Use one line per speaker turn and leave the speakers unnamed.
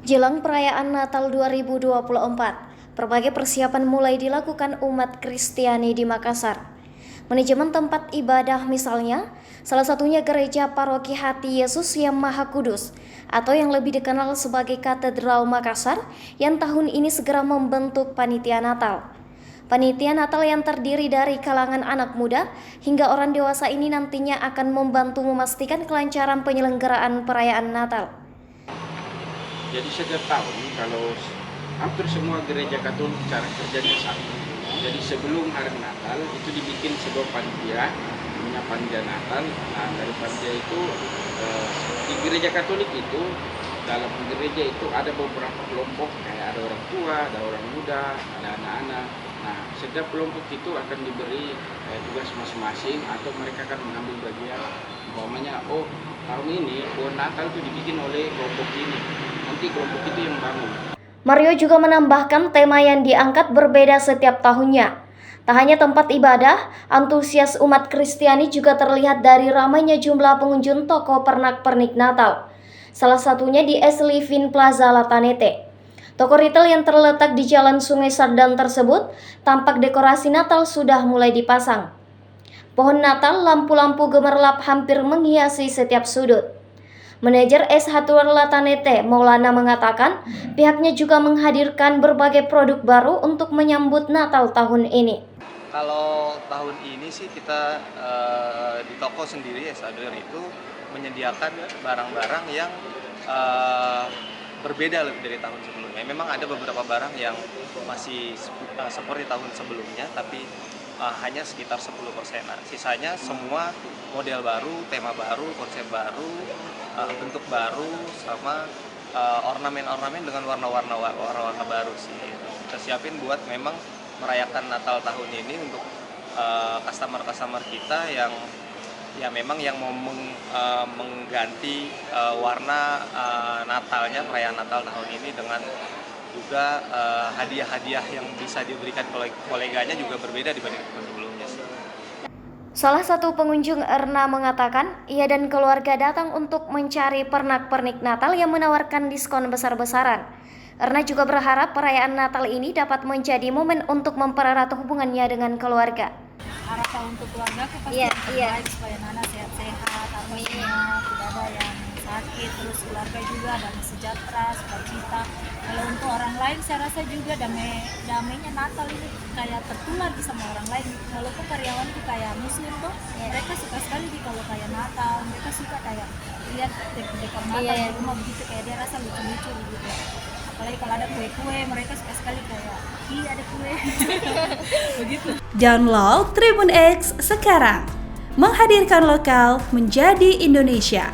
Jelang perayaan Natal 2024, berbagai persiapan mulai dilakukan umat Kristiani di Makassar. Manajemen tempat ibadah misalnya, salah satunya Gereja Paroki Hati Yesus yang Maha Kudus, atau yang lebih dikenal sebagai Katedral Makassar, yang tahun ini segera membentuk panitia Natal. Panitia Natal yang terdiri dari kalangan anak muda hingga orang dewasa ini nantinya akan membantu memastikan kelancaran penyelenggaraan perayaan Natal.
Jadi setiap tahun kalau hampir semua gereja Katolik cara kerjanya sama. Jadi sebelum hari Natal itu dibikin sebuah panitia, namanya panitia Natal. Nah dari panitia itu di gereja Katolik itu, dalam gereja itu ada beberapa kelompok, kayak ada orang tua, ada orang muda, ada anak-anak. Nah setiap kelompok itu akan diberi tugas masing-masing atau mereka akan mengambil bagian. Umpamanya, tahun ini pohon Natal itu dibikin oleh kelompok ini. Nanti kelompok itu yang bangun.
Mario juga menambahkan tema yang diangkat berbeda setiap tahunnya. Tak hanya tempat ibadah, antusias umat Kristiani juga terlihat dari ramainya jumlah pengunjung toko pernak-pernik Natal. Salah satunya di Eslivin Plaza Latanete. Toko retail yang terletak di Jalan Sungai Sardan tersebut, tampak dekorasi Natal sudah mulai dipasang. Pohon Natal, lampu-lampu gemerlap hampir menghiasi setiap sudut. Manajer SH Tour Latanete, Maulana, mengatakan pihaknya juga menghadirkan berbagai produk baru untuk menyambut Natal tahun ini.
Kalau tahun ini sih kita di toko sendiri SH Tour itu menyediakan barang-barang yang berbeda lebih dari tahun sebelumnya. Memang ada beberapa barang yang masih seperti tahun sebelumnya, tapi hanya sekitar 10%. Sisanya semua model baru, tema baru, konsep baru, bentuk baru, sama ornamen-ornamen dengan warna-warna baru sih. Kita siapin buat memang merayakan Natal tahun ini untuk customer-customer kita yang memang yang mau mengganti warna Natalnya, perayaan Natal tahun ini dengan juga hadiah-hadiah yang bisa diberikan koleganya juga berbeda dibanding sebelumnya sih.
Salah satu pengunjung, Erna, mengatakan ia dan keluarga datang untuk mencari pernak-pernik Natal yang menawarkan diskon besar-besaran. Erna juga berharap perayaan Natal ini dapat menjadi momen untuk mempererat hubungannya dengan keluarga.
Harapan untuk keluarga aku pasti baik supaya Nana sehat-sehat, apa semua, tidak ada yang sakit, terus keluarga juga damai sejahtera, sukacita. Kalau untuk orang lain saya rasa juga damainya Natal ini kayak tertular sama orang lain. Walaupun karyawan itu kayak muslim tuh, mereka suka sekali kalau kayak Natal, mereka suka kayak lihat dekor Natal di rumah begitu, kayak dia rasa lucu-lucu begitu. Apalagi kalau ada kue-kue, mereka suka sekali kayak, ada kue. Begitu.
Download Tribun X sekarang. Menghadirkan lokal menjadi Indonesia.